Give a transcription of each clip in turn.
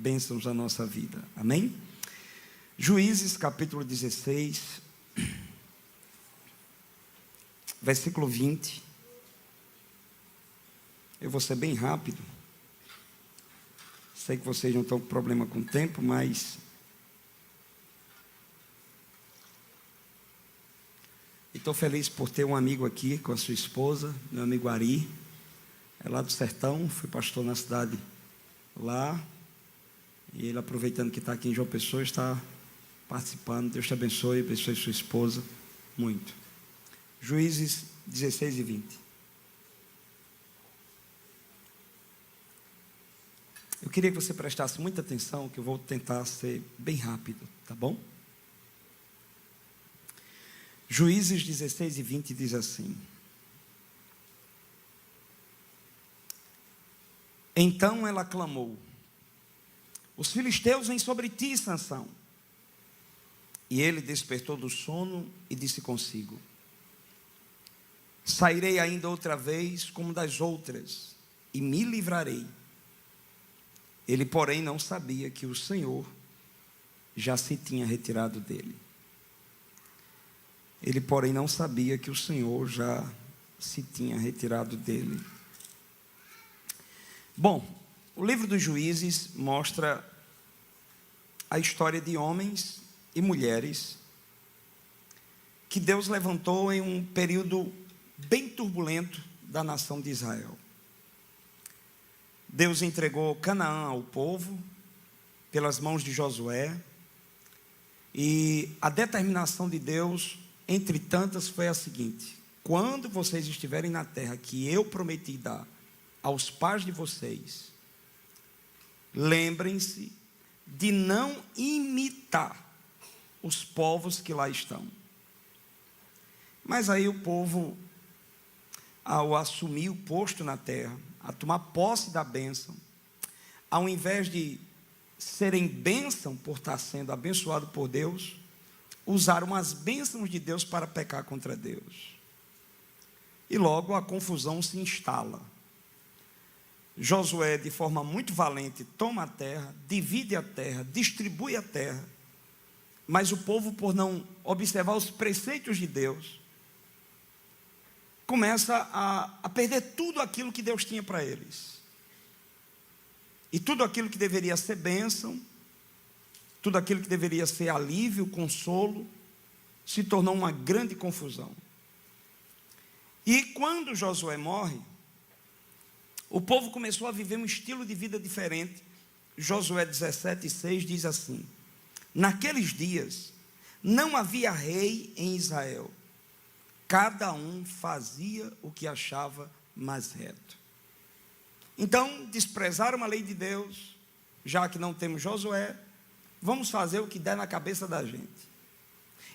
bênçãos na nossa vida. Amém? Juízes capítulo 16, versículo 20. Eu vou ser bem rápido. Sei que vocês não estão com problema com o tempo, mas estou feliz por ter um amigo aqui com a sua esposa, meu amigo Ari. É lá do sertão, fui pastor na cidade lá. E ele, aproveitando que está aqui em João Pessoa, está participando. Deus te abençoe, abençoe sua esposa muito. Juízes 16 e 20. Eu queria que você prestasse muita atenção, que eu vou tentar ser bem rápido, tá bom? Juízes 16 e 20 diz assim: Então ela clamou: Os filisteus vêm sobre ti, Sansão. E ele despertou do sono e disse consigo: Sairei ainda outra vez como das outras, e me livrarei. Ele, porém, não sabia que o Senhor já se tinha retirado dele. Ele, porém, não sabia que o Senhor já se tinha retirado dele. Bom, o livro dos Juízes mostra a história de homens e mulheres que Deus levantou em um período bem turbulento da nação de Israel. Deus entregou Canaã ao povo pelas mãos de Josué, e a determinação de Deus, entre tantas, foi a seguinte: quando vocês estiverem na terra que eu prometi dar aos pais de vocês, lembrem-se de não imitar os povos que lá estão. Mas aí o povo, ao assumir o posto na terra, a tomar posse da bênção, ao invés de serem bênção por estar sendo abençoado por Deus, usaram as bênçãos de Deus para pecar contra Deus. E logo a confusão se instala. Josué, de forma muito valente, toma a terra, divide a terra, distribui a terra, mas o povo, por não observar os preceitos de Deus, começa a perder tudo aquilo que Deus tinha para eles. E tudo aquilo que deveria ser bênção, tudo aquilo que deveria ser alívio, consolo, se tornou uma grande confusão. E quando Josué morre, o povo começou a viver um estilo de vida diferente. Josué 17:6 diz assim: Naqueles dias não havia rei em Israel, cada um fazia o que achava mais reto. Então desprezaram a lei de Deus. Já que não temos Josué, vamos fazer o que der na cabeça da gente.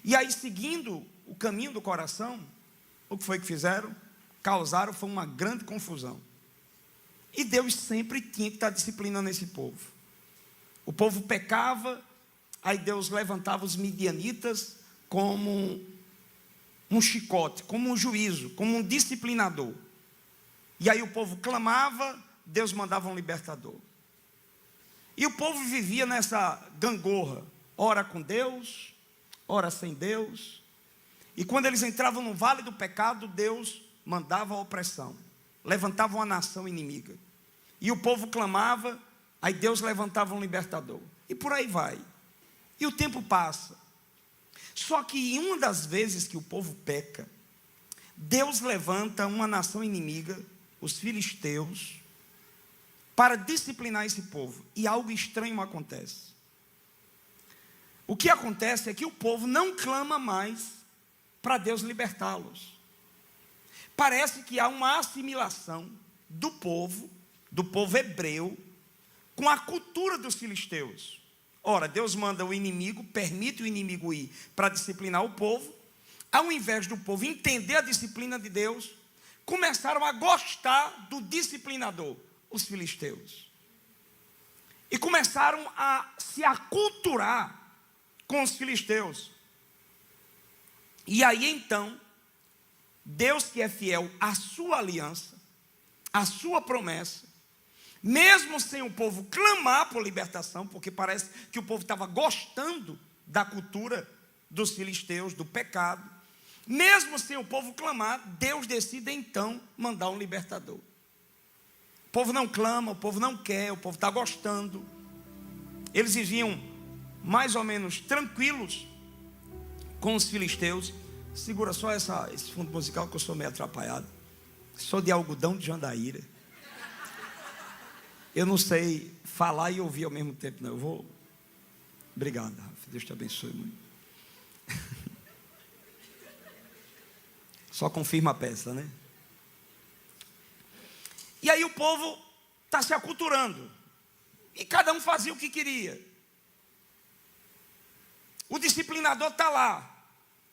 E aí, seguindo o caminho do coração, o que foi que fizeram? Causaram foi uma grande confusão. E Deus sempre tinha que estar disciplinando esse povo. O povo pecava, aí Deus levantava os midianitas como um chicote, como um juízo, como um disciplinador. E aí o povo clamava, Deus mandava um libertador. E o povo vivia nessa gangorra, ora com Deus, ora sem Deus. E quando eles entravam no vale do pecado, Deus mandava a opressão, levantava uma nação inimiga. E o povo clamava, aí Deus levantava um libertador. E por aí vai. E o tempo passa. Só que em uma das vezes que o povo peca, Deus levanta uma nação inimiga, os filisteus, para disciplinar esse povo. E algo estranho acontece. O que acontece é que o povo não clama mais para Deus libertá-los. Parece que há uma assimilação do povo hebreu, com a cultura dos filisteus. Ora, Deus manda o inimigo, permite o inimigo ir para disciplinar o povo. Ao invés do povo entender a disciplina de Deus, começaram a gostar do disciplinador, os filisteus. E começaram a se aculturar com os filisteus. E aí então, Deus, que é fiel à sua aliança, à sua promessa, mesmo sem o povo clamar por libertação, porque parece que o povo estava gostando da cultura dos filisteus, do pecado, mesmo sem o povo clamar, Deus decide então mandar um libertador. O povo não clama, o povo não quer, o povo está gostando. Eles viviam mais ou menos tranquilos com os filisteus. Segura só esse fundo musical que eu sou meio atrapalhado. Sou de algodão de Jandaíra. Eu não sei falar e ouvir ao mesmo tempo, não. Eu vou... Obrigado, Rafa. Deus te abençoe muito. Só confirma a peça, né? E aí o povo está se aculturando. E cada um fazia o que queria. O disciplinador está lá.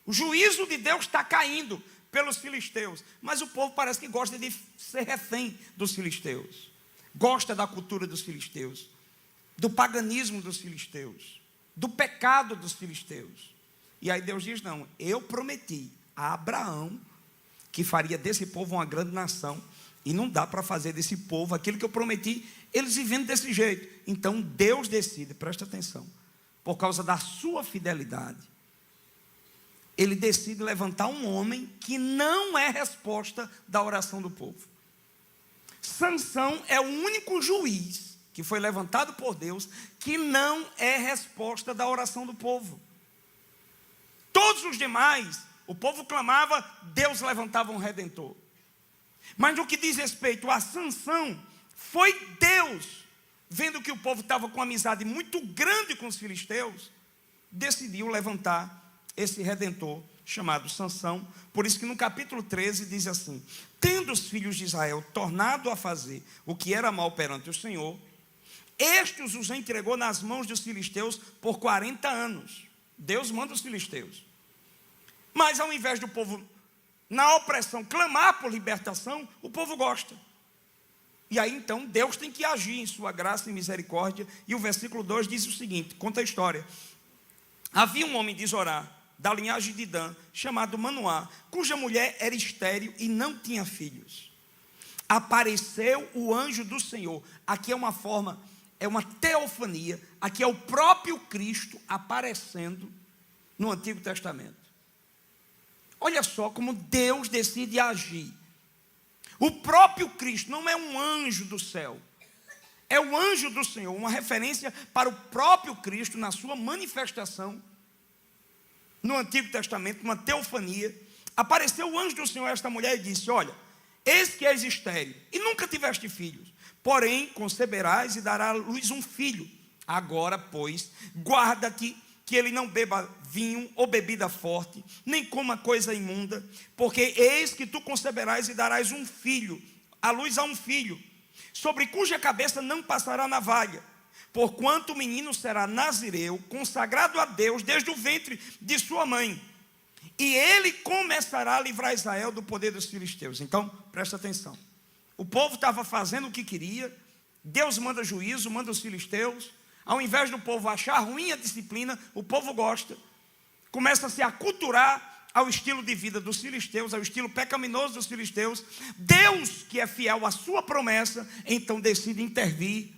O juízo de Deus está caindo pelos filisteus. Mas o povo parece que gosta de ser refém dos filisteus. Gosta da cultura dos filisteus. Do paganismo dos filisteus. Do pecado dos filisteus. E aí Deus diz, não, eu prometi a Abraão que faria desse povo uma grande nação. E não dá para fazer desse povo aquilo que eu prometi, eles vivendo desse jeito. Então Deus decide, presta atenção, por causa da sua fidelidade, Ele decide levantar um homem que não é resposta da oração do povo. Sansão é o único juiz que foi levantado por Deus que não é resposta da oração do povo. Todos os demais, o povo clamava, Deus levantava um redentor. Mas no que diz respeito a Sansão, foi Deus, vendo que o povo estava com uma amizade muito grande com os filisteus, decidiu levantar esse redentor chamado Sansão. Por isso que no capítulo 13 diz assim: tendo os filhos de Israel tornado a fazer o que era mal perante o Senhor, estes os entregou nas mãos dos filisteus por 40 anos. Deus manda os filisteus. Mas ao invés do povo, na opressão, clamar por libertação, o povo gosta. E aí então Deus tem que agir em sua graça e misericórdia. E o versículo 2 diz o seguinte, conta a história. Havia um homem de Zorá, da linhagem de Dan, chamado Manoá, cuja mulher era estéril e não tinha filhos. Apareceu o anjo do Senhor. Aqui é uma forma, é uma teofania. Aqui é o próprio Cristo aparecendo no Antigo Testamento. Olha só como Deus decide agir. O próprio Cristo não é um anjo do céu. É o anjo do Senhor, uma referência para o próprio Cristo na sua manifestação no Antigo Testamento, uma teofania. Apareceu o anjo do Senhor a esta mulher e disse: olha, eis que és estéril e nunca tiveste filhos, porém conceberás e darás à luz um filho. Agora, pois, guarda-te que ele não beba vinho ou bebida forte, nem coma coisa imunda, porque eis que tu conceberás e darás um filho, à luz a um filho, sobre cuja cabeça não passará navalha, porquanto o menino será nazireu, consagrado a Deus desde o ventre de sua mãe, e ele começará a livrar Israel do poder dos filisteus. Então, presta atenção, o povo estava fazendo o que queria, Deus manda juízo, manda os filisteus. Ao invés do povo achar ruim a disciplina, o povo gosta, começa a se aculturar ao estilo de vida dos filisteus, ao estilo pecaminoso dos filisteus. Deus, que é fiel à sua promessa, então decide intervir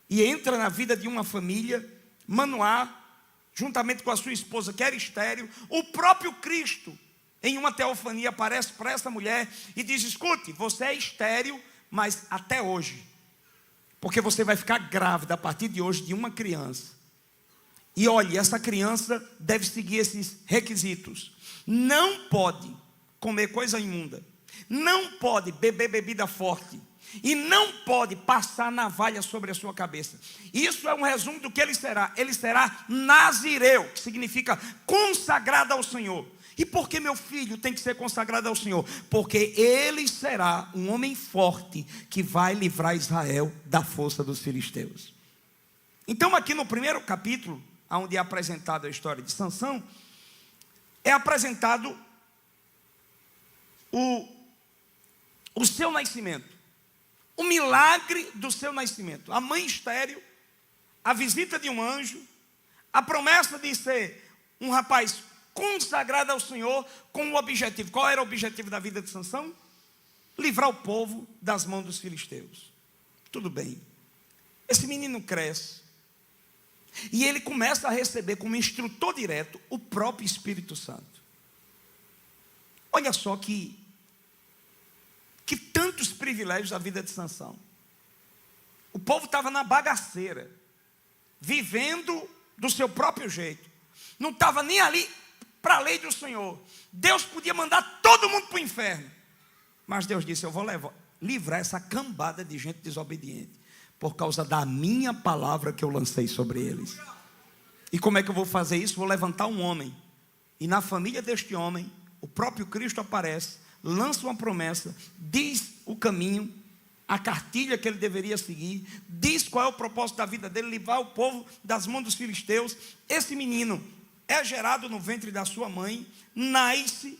e entra na vida de uma família. Manoá, juntamente com a sua esposa, que era estéril. O próprio Cristo, em uma teofania, aparece para essa mulher e diz: escute, você é estéril, mas até hoje, porque você vai ficar grávida a partir de hoje de uma criança. E olhe, essa criança deve seguir esses requisitos. Não pode comer coisa imunda. Não pode beber bebida forte. E não pode passar navalha sobre a sua cabeça. Isso é um resumo do que ele será. Ele será nazireu, que significa consagrado ao Senhor. E por que meu filho tem que ser consagrado ao Senhor? Porque ele será um homem forte que vai livrar Israel da força dos filisteus. Então aqui no primeiro capítulo, onde é apresentada a história de Sansão, é apresentado o seu nascimento, o milagre do seu nascimento, a mãe estéril, a visita de um anjo, a promessa de ser um rapaz consagrado ao Senhor com o objetivo. Qual era o objetivo da vida de Sansão? Livrar o povo das mãos dos filisteus. Tudo bem. Esse menino cresce. E ele começa a receber como instrutor direto o próprio Espírito Santo. Olha só que tantos privilégios da vida de Sansão. O povo estava na bagaceira, vivendo do seu próprio jeito. Não estava nem ali para a lei do Senhor. Deus podia mandar todo mundo para o inferno. Mas Deus disse: eu vou livrar essa cambada de gente desobediente, por causa da minha palavra que eu lancei sobre eles. E como é que eu vou fazer isso? Vou levantar um homem. E na família deste homem, o próprio Cristo aparece, lança uma promessa, diz o caminho, a cartilha que ele deveria seguir, diz qual é o propósito da vida dele: livrar o povo das mãos dos filisteus. Esse menino é gerado no ventre da sua mãe, nasce,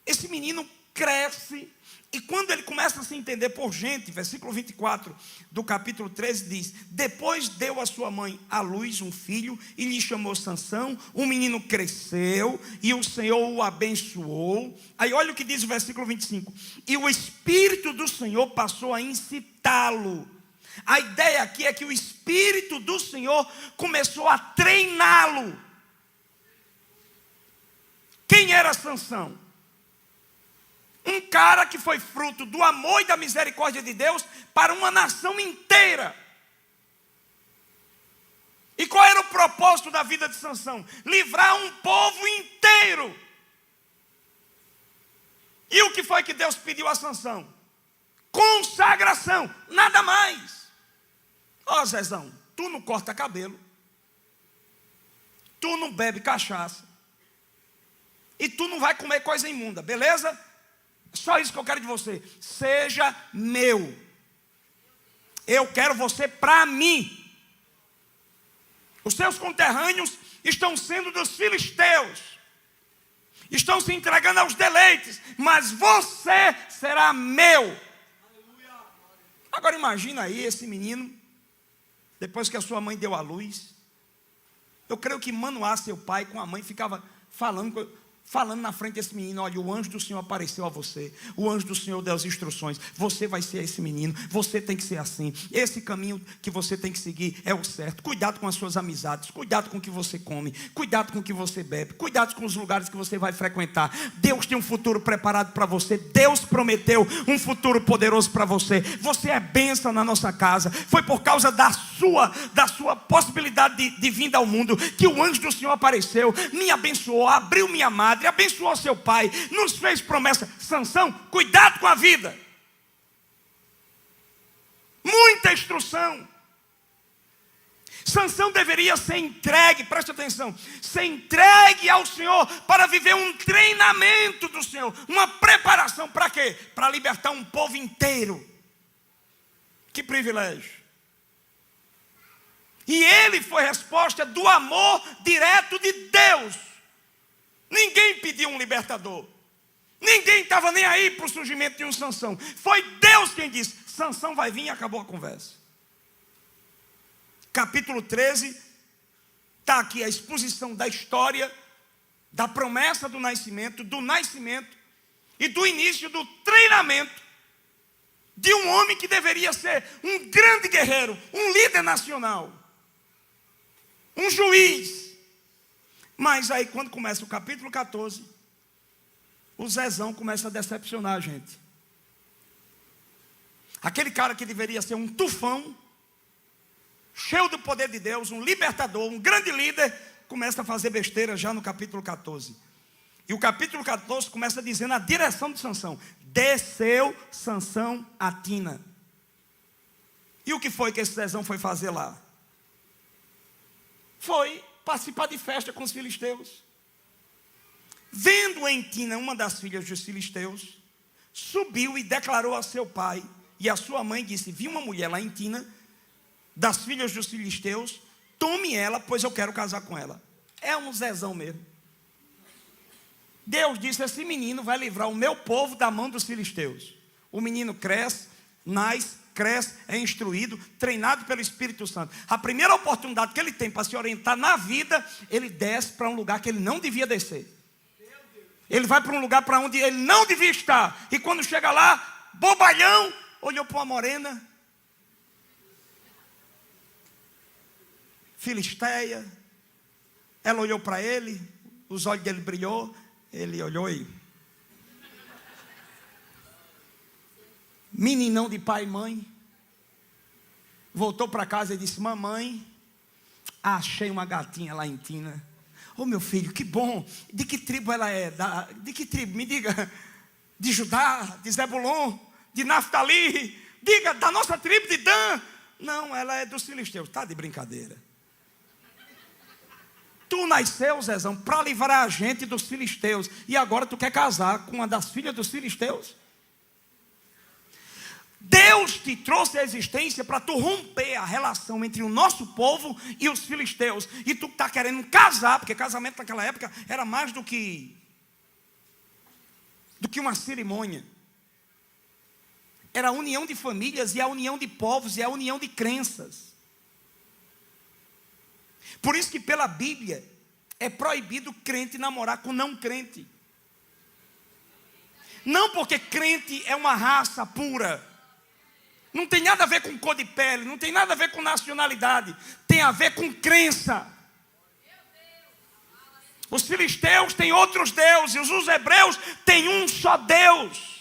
esse menino cresce, e quando ele começa a se entender por gente, versículo 24 do capítulo 13 diz: depois deu a sua mãe à luz um filho e lhe chamou Sansão. O menino cresceu e o Senhor o abençoou. Aí olha o que diz o versículo 25: e o Espírito do Senhor passou a incitá-lo. A ideia aqui é que o Espírito do Senhor começou a treiná-lo. Quem era Sansão? Um cara que foi fruto do amor e da misericórdia de Deus para uma nação inteira. E qual era o propósito da vida de Sansão? Livrar um povo inteiro. E o que foi que Deus pediu a Sansão? Consagração, nada mais. Ó Zezão, tu não corta cabelo, tu não bebe cachaça, e tu não vai comer coisa imunda, beleza? Só isso que eu quero de você. Seja meu. Eu quero você para mim. Os seus conterrâneos estão sendo dos filisteus, estão se entregando aos deleites, mas você será meu. Agora imagina aí esse menino, depois que a sua mãe deu à luz. Eu creio que Manoá, seu pai, com a mãe, ficava falando na frente desse menino: olha, o anjo do Senhor apareceu a você, o anjo do Senhor deu as instruções, você vai ser esse menino, você tem que ser assim, esse caminho que você tem que seguir é o certo. Cuidado com as suas amizades, cuidado com o que você come, cuidado com o que você bebe, cuidado com os lugares que você vai frequentar. Deus tem um futuro preparado para você. Deus prometeu um futuro poderoso para você. Você é bênção na nossa casa. Foi por causa da sua possibilidade de vinda ao mundo que o anjo do Senhor apareceu, me abençoou, abriu minha madre, abençoou seu pai, nos fez promessa. Sansão, cuidado com a vida. Muita instrução. Sansão deveria ser entregue, preste atenção, ser entregue ao Senhor para viver um treinamento do Senhor, uma preparação para quê? Para libertar um povo inteiro. Que privilégio. E ele foi resposta do amor direto de Deus. Ninguém pediu um libertador. Ninguém estava nem aí para o surgimento de um Sansão. Foi Deus quem disse: Sansão vai vir, e acabou a conversa. Capítulo 13, está aqui a exposição da história, da promessa do nascimento e do início do treinamento de um homem que deveria ser um grande guerreiro, um líder nacional, um juiz. Mas aí quando começa o capítulo 14, o Zezão começa a decepcionar a gente. Aquele cara que deveria ser um tufão, cheio do poder de Deus, um libertador, um grande líder, começa a fazer besteira já no capítulo 14. E o capítulo 14 começa dizendo a direção de Sansão: desceu Sansão a Tina. E o que foi que esse Zezão foi fazer lá? Foi participar de festa com os filisteus. Vendo em Tina uma das filhas dos filisteus, subiu e declarou a seu pai e a sua mãe, disse: vi uma mulher lá em Tina, das filhas dos filisteus, tome ela, pois eu quero casar com ela. É um Zezão mesmo. Deus disse: esse menino vai livrar o meu povo da mão dos filisteus. O menino cresce, nasce, é instruído, treinado pelo Espírito Santo. A primeira oportunidade que ele tem para se orientar na vida, ele desce para um lugar que ele não devia descer. Ele vai para um lugar para onde ele não devia estar. E quando chega lá, bobalhão, olhou para uma morena filisteia. Ela olhou para ele, os olhos dele brilhou, ele olhou e... meninão de pai e mãe. Voltou para casa e disse: mamãe, achei uma gatinha lá em Tina. Ô meu filho, que bom. De que tribo ela é? De que tribo? Me diga. De Judá, de Zebulon, de Naftali. Diga, da nossa tribo de Dan. Não, ela é dos filisteus. Está de brincadeira. Tu nasceu, Zezão, para livrar a gente dos filisteus. E agora tu quer casar com uma das filhas dos filisteus? Deus te trouxe à existência para tu romper a relação entre o nosso povo e os filisteus. E tu está querendo casar, porque casamento naquela época era mais do que uma cerimônia. Era a união de famílias, e a união de povos, e a união de crenças. Por isso que pela Bíblia é proibido crente namorar com não crente. Não porque crente é uma raça pura. Não tem nada a ver com cor de pele, não tem nada a ver com nacionalidade. Tem a ver com crença. Os filisteus têm outros deuses, os hebreus têm um só Deus.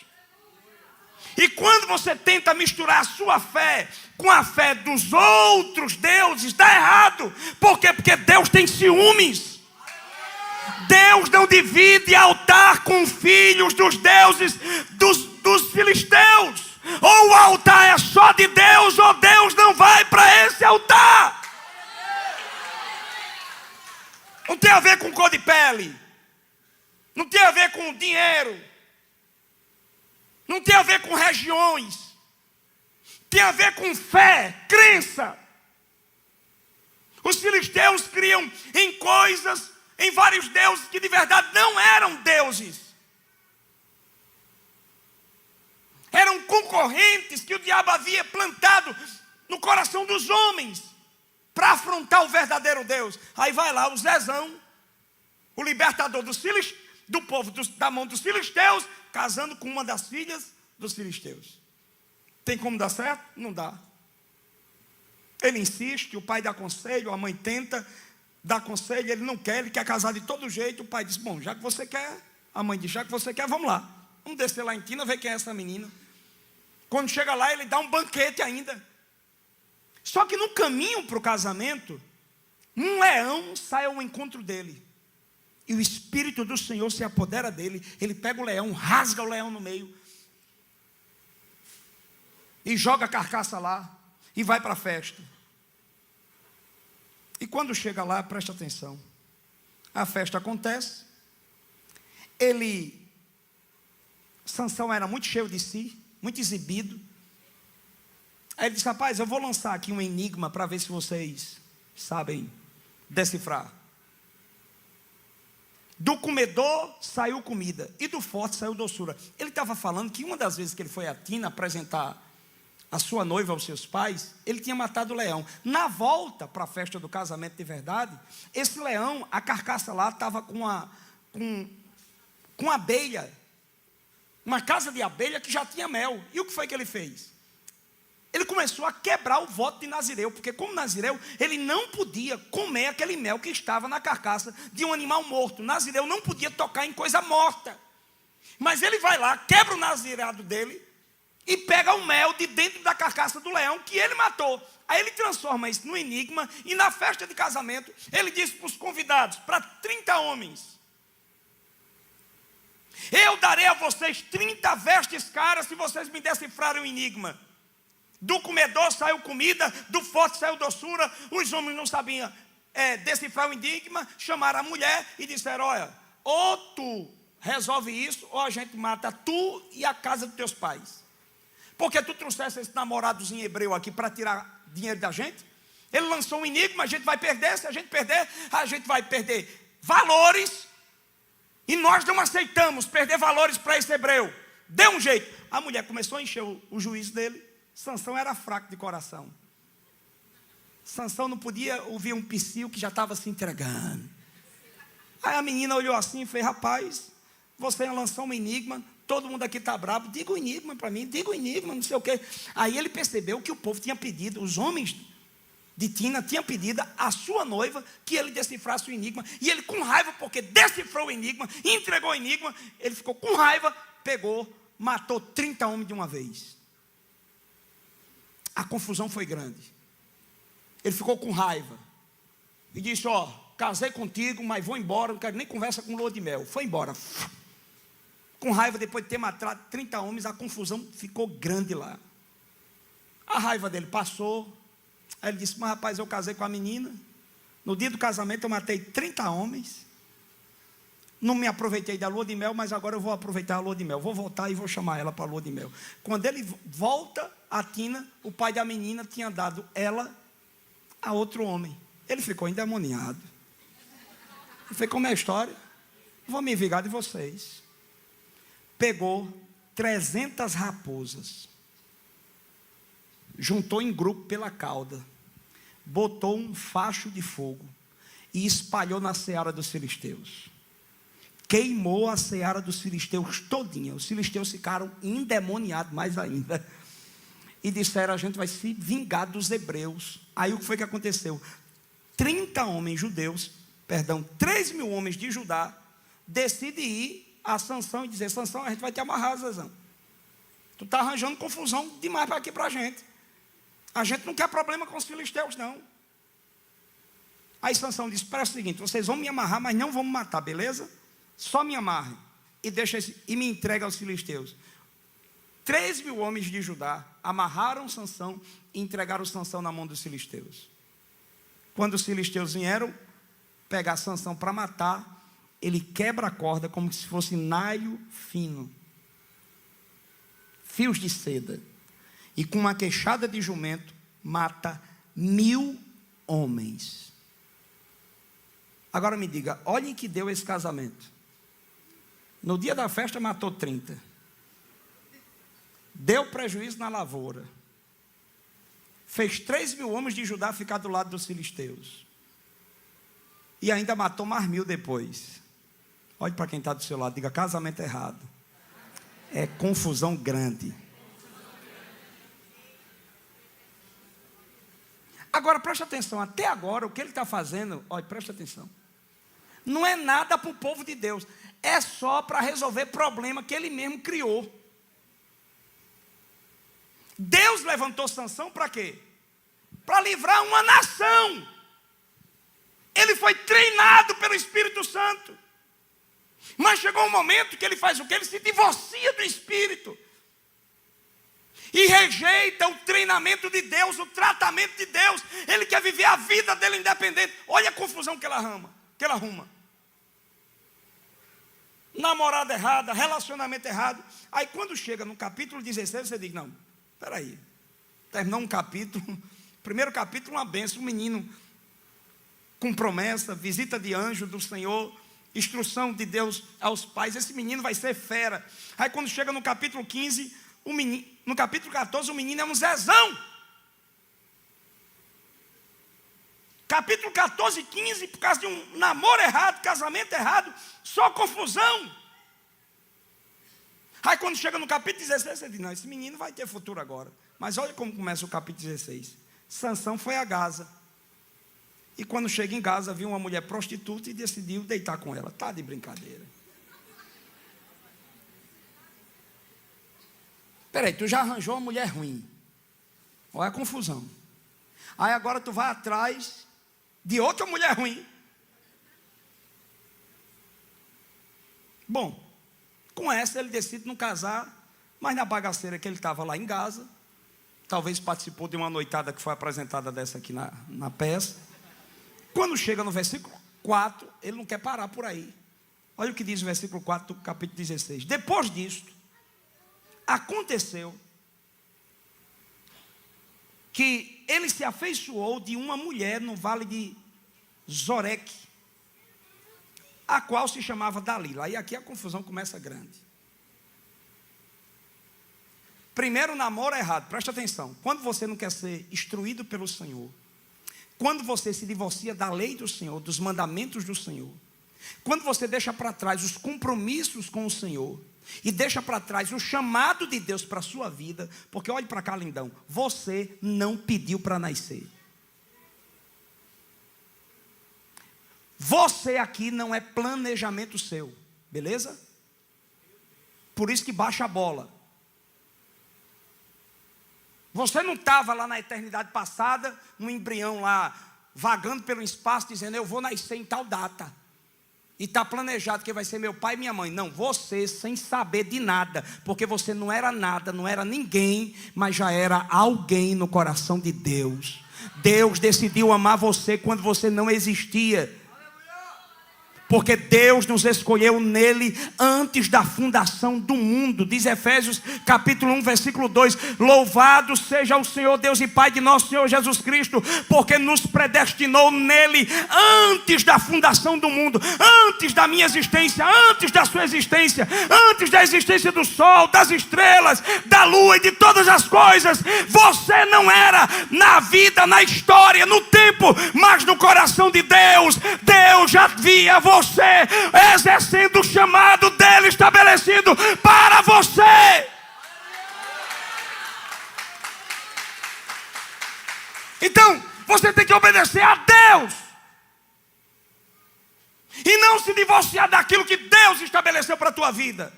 E quando você tenta misturar a sua fé com a fé dos outros deuses, dá errado. Por quê? Porque Deus tem ciúmes. Deus não divide altar com filhos dos deuses dos filisteus. Ou o altar é só de Deus, ou Deus não vai para esse altar. Não tem a ver com cor de pele. Não tem a ver com dinheiro. Não tem a ver com regiões. Tem a ver com fé, crença. Os filisteus criam em coisas, em vários deuses que de verdade não eram deuses. Eram concorrentes que o diabo havia plantado no coração dos homens para afrontar o verdadeiro Deus. Aí vai lá o Zezão, o libertador do povo da mão dos filisteus, casando com uma das filhas dos filisteus. Tem como dar certo? Não dá. Ele insiste, o pai dá conselho, a mãe tenta dar conselho, ele não quer, ele quer casar de todo jeito. O pai diz: bom, já que você quer, a mãe diz: já que você quer, vamos lá. Vamos descer lá em Tina, ver quem é essa menina. Quando chega lá, ele dá um banquete ainda. Só que no caminho para o casamento, um leão sai ao encontro dele. E o Espírito do Senhor se apodera dele. Ele pega o leão, rasga o leão no meio. E joga a carcaça lá. E vai para a festa. E quando chega lá, presta atenção. A festa acontece. Sansão era muito cheio de si, muito exibido. Aí ele disse: rapaz, eu vou lançar aqui um enigma para ver se vocês sabem decifrar. Do comedor saiu comida, e do forte saiu doçura. Ele estava falando que uma das vezes que ele foi a Tina apresentar a sua noiva aos seus pais, ele tinha matado o leão. Na volta para a festa do casamento de verdade, esse leão, a carcaça lá estava com abelha, uma casa de abelha que já tinha mel. E o que foi que ele fez? Ele começou a quebrar o voto de Nazireu, porque como Nazireu, ele não podia comer aquele mel que estava na carcaça de um animal morto. Nazireu não podia tocar em coisa morta. Mas ele vai lá, quebra o nazireado dele e pega o mel de dentro da carcaça do leão que ele matou. Aí ele transforma isso no enigma, e na festa de casamento ele disse para os convidados, para 30 homens: eu darei a vocês 30 vestes caras se vocês me decifrarem o enigma. Do comedor saiu comida, do forte saiu doçura. Os homens não sabiam decifrar o enigma, chamaram a mulher e disseram: olha, ou tu resolve isso, ou a gente mata tu e a casa dos teus pais. Porque tu trouxesse esse namoradozinho hebreu aqui para tirar dinheiro da gente. Ele lançou um enigma, a gente vai perder. Se a gente perder, a gente vai perder valores. E nós não aceitamos perder valores para esse hebreu. Deu um jeito. A mulher começou a encher o juízo dele. Sansão era fraco de coração. Sansão não podia ouvir um psiu que já estava se entregando. Aí a menina olhou assim e fez: rapaz, você lançou um enigma, todo mundo aqui está bravo, diga o enigma para mim, diga o enigma, não sei o quê. Aí ele percebeu que o povo tinha pedido, os homens de Tina tinha pedido à sua noiva que ele decifrasse o enigma. E ele, com raiva, porque decifrou o enigma, entregou o enigma, ele ficou com raiva, pegou, matou 30 homens de uma vez. A confusão foi grande. Ele ficou com raiva e disse: ó, casei contigo, mas vou embora, não quero nem conversa com lua de mel. Foi embora. Com raiva, depois de ter matado 30 homens, a confusão ficou grande lá. A raiva dele passou. Aí ele disse: mas rapaz, eu casei com a menina. No dia do casamento eu matei 30 homens. Não me aproveitei da lua de mel, mas agora eu vou aproveitar a lua de mel. Vou voltar e vou chamar ela para a lua de mel. Quando ele volta a Tina, o pai da menina tinha dado ela a outro homem. Ele ficou endemoniado. Ele falei: como é a história? Vou me vingar de vocês. Pegou 300 raposas, juntou em grupo pela cauda, botou um facho de fogo e espalhou na seara dos filisteus. Queimou a seara dos filisteus todinha. Os filisteus ficaram endemoniados mais ainda. E disseram: a gente vai se vingar dos hebreus. Aí o que foi que aconteceu? 30 homens judeus, 3.000 homens de Judá, decidem ir a Sansão e dizer: Sansão, a gente vai te amarrar, Zezão. Tu está arranjando confusão demais para aqui para a gente. A gente não quer problema com os filisteus, não. Aí Sansão disse: espera o seguinte, vocês vão me amarrar, mas não vão me matar, beleza? Só me amarrem e me entreguem aos filisteus. 3.000 homens de Judá amarraram Sansão e entregaram Sansão na mão dos filisteus. Quando os filisteus vieram pegar Sansão para matar, ele quebra a corda como se fosse naio fino, fios de seda, e com uma queixada de jumento mata 1.000 homens. Agora me diga, olhem que deu esse casamento. No dia da festa matou 30. Deu prejuízo na lavoura. Fez 3.000 homens de Judá ficar do lado dos filisteus. E ainda matou mais 1.000 depois. Olhe para quem está do seu lado, diga: casamento errado. É confusão grande. Agora preste atenção, até agora o que ele está fazendo, olha, preste atenção, não é nada para o povo de Deus, é só para resolver problema que ele mesmo criou. Deus levantou Sansão para quê? Para livrar uma nação. Ele foi treinado pelo Espírito Santo. Mas chegou um momento que ele faz o quê? Ele se divorcia do Espírito. E rejeita o treinamento de Deus, o tratamento de Deus. Ele quer viver a vida dele independente. Olha a confusão que ele arruma. Namorada errada, relacionamento errado. Aí quando chega no capítulo 16, você diz: não, espera aí. Terminou um capítulo, primeiro capítulo, uma bênção, um menino com promessa, visita de anjo do Senhor, instrução de Deus aos pais. Esse menino vai ser fera. Aí quando chega no capítulo 15, no capítulo 14, o menino é um Zezão. Capítulo 14 e 15, por causa de um namoro errado, casamento errado, só confusão. Aí quando chega no capítulo 16, você diz: não, esse menino vai ter futuro agora. Mas olha como começa o capítulo 16. Sansão foi a Gaza. E quando chega em Gaza, viu uma mulher prostituta e decidiu deitar com ela. Tá de brincadeira. Peraí, tu já arranjou uma mulher ruim. Olha a confusão. Aí agora tu vai atrás de outra mulher ruim. Bom, com essa ele decide não casar, mas na bagaceira que ele estava lá em Gaza, talvez participou de uma noitada que foi apresentada dessa aqui na peça. Quando chega no versículo 4, ele não quer parar por aí. Olha o que diz o versículo 4 do capítulo 16. Depois disto, aconteceu que ele se afeiçoou de uma mulher no vale de Zoreque, a qual se chamava Dalila. E aqui a confusão começa grande. Primeiro, namoro errado, presta atenção. Quando você não quer ser instruído pelo Senhor, quando você se divorcia da lei do Senhor, dos mandamentos do Senhor, quando você deixa para trás os compromissos com o Senhor e deixa para trás o chamado de Deus para a sua vida, porque olhe para cá, lindão, você não pediu para nascer. Você aqui não é planejamento seu, beleza? Por isso que baixa a bola. Você não estava lá na eternidade passada, um embrião lá, vagando pelo espaço, dizendo, eu vou nascer em tal data. E está planejado que vai ser meu pai e minha mãe. Não, você sem saber de nada, porque você não era nada, não era ninguém, mas já era alguém no coração de Deus. Deus decidiu amar você quando você não existia. Porque Deus nos escolheu nele antes da fundação do mundo. Diz Efésios capítulo 1, versículo 2. Louvado seja o Senhor Deus e Pai de nosso Senhor Jesus Cristo, porque nos predestinou nele antes da fundação do mundo, antes da minha existência, antes da sua existência, antes da existência do sol, das estrelas, da lua e de todas as coisas. Você não era na vida, na história, no tempo, mas no coração de Deus. Deus já via você exercendo o chamado dele estabelecido para você. Então, você tem que obedecer a Deus e não se divorciar daquilo que Deus estabeleceu para a tua vida.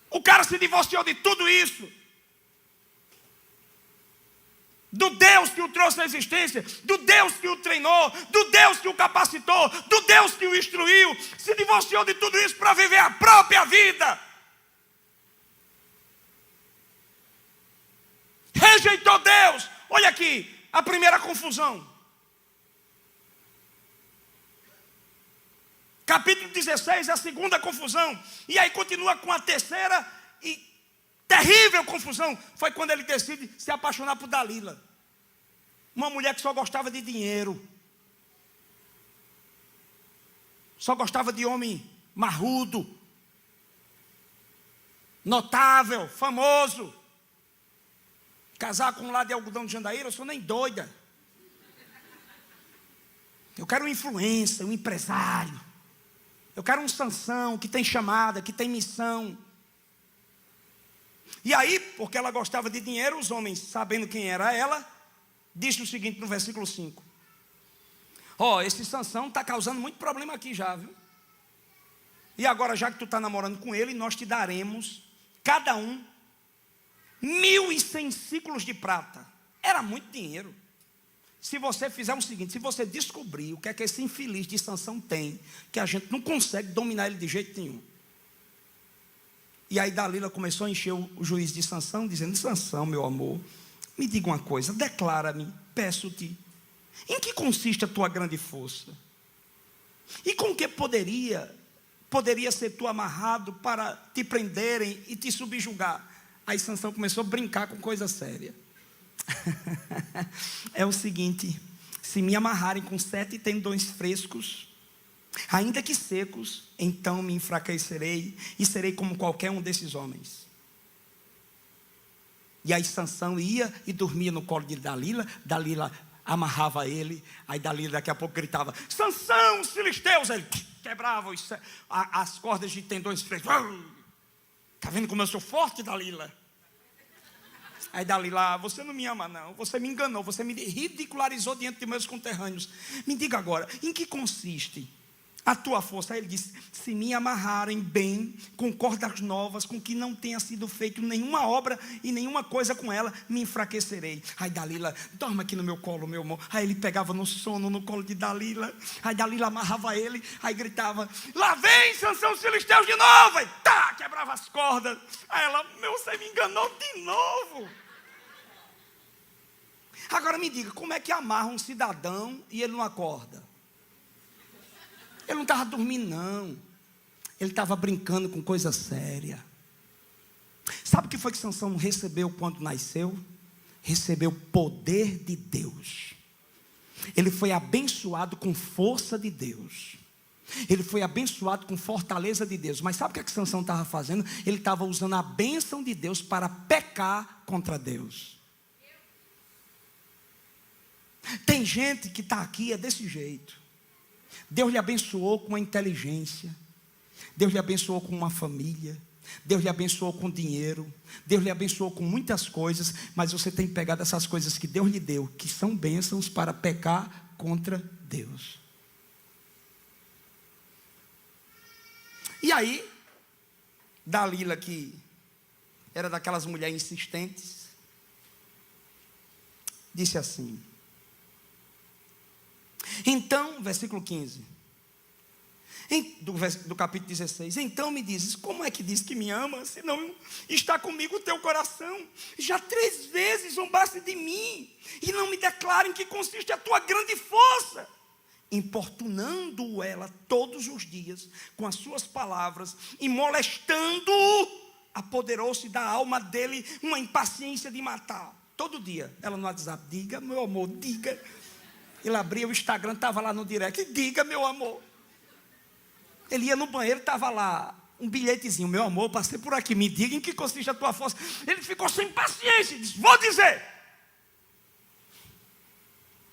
O cara se divorciou de tudo isso, do Deus que o trouxe à existência, do Deus que o treinou, do Deus que o capacitou, do Deus que o instruiu. Se divorciou de tudo isso para viver a própria vida. Rejeitou Deus. Olha aqui, a primeira confusão. Capítulo 16, a segunda confusão. E aí continua com a terceira e terrível confusão. Foi quando ele decide se apaixonar por Dalila, uma mulher que só gostava de dinheiro, só gostava de homem marrudo, notável, famoso. Casar com um lado de algodão de Jandaíra, eu sou nem doida. Eu quero uma influência, um empresário. Eu quero um Sansão que tem chamada, que tem missão. E aí, porque ela gostava de dinheiro, os homens, sabendo quem era ela, disse o seguinte no versículo 5. Esse Sansão está causando muito problema aqui já, viu? E agora, já que tu está namorando com ele, nós te daremos, cada um, 1.100 ciclos de prata. Era muito dinheiro. Se você fizer o seguinte, se você descobrir o que é que esse infeliz de Sansão tem, que a gente não consegue dominar ele de jeito nenhum. E aí Dalila começou a encher o juiz de Sansão, dizendo, Sansão, meu amor, me diga uma coisa, declara-me, peço-te, em que consiste a tua grande força? E com que poderia ser tu amarrado para te prenderem e te subjugar? Aí Sansão começou a brincar com coisa séria. É o seguinte, se me amarrarem com 7 tendões frescos, ainda que secos, então me enfraquecerei e serei como qualquer um desses homens. E aí Sansão ia e dormia no colo de Dalila. Dalila amarrava ele. Aí Dalila daqui a pouco gritava, Sansão, os filisteus. Aí ele quebrava as cordas de tendões frescos. Está vendo como eu sou forte, Dalila? Aí Dalila, você não me ama não, você me enganou, você me ridicularizou diante de meus conterrâneos. Me diga agora, em que consiste a tua força? Aí ele disse, se me amarrarem bem, com cordas novas, com que não tenha sido feito nenhuma obra e nenhuma coisa com ela, me enfraquecerei. Aí Dalila, dorme aqui no meu colo, meu amor. Aí ele pegava no sono, no colo de Dalila. Aí Dalila amarrava ele, aí gritava, lá vem Sansão, os filisteus de novo. Aí quebrava as cordas. Aí ela, você me enganou de novo. Agora me diga, como é que amarra um cidadão e ele não acorda? Ele não estava dormindo não. Ele estava brincando com coisa séria. Sabe o que foi que Sansão recebeu quando nasceu? Recebeu o poder de Deus. Ele foi abençoado com força de Deus. Ele foi abençoado com fortaleza de Deus. Mas sabe o que Sansão estava fazendo? Ele estava usando a bênção de Deus para pecar contra Deus. Tem gente que está aqui, é desse jeito. Deus lhe abençoou com a inteligência. Deus lhe abençoou com uma família. Deus lhe abençoou com dinheiro. Deus lhe abençoou com muitas coisas. Mas você tem pegado essas coisas que Deus lhe deu, que são bênçãos, para pecar contra Deus. E aí, Dalila, que era daquelas mulheres insistentes, disse assim. Então, versículo 15. Do capítulo 16. Então me dizes, como é que diz que me ama, se não está comigo o teu coração? Já 3 vezes zombaste de mim, e não me declara em que consiste a tua grande força. Importunando ela todos os dias com as suas palavras e molestando-o, apoderou-se da alma dele uma impaciência de matar. Todo dia, ela no WhatsApp, diga meu amor, diga. Ele abria o Instagram, estava lá no direct, diga meu amor. Ele ia no banheiro, estava lá um bilhetezinho, meu amor, passei por aqui, me diga em que consiste a tua força. Ele ficou sem paciência e disse, vou dizer.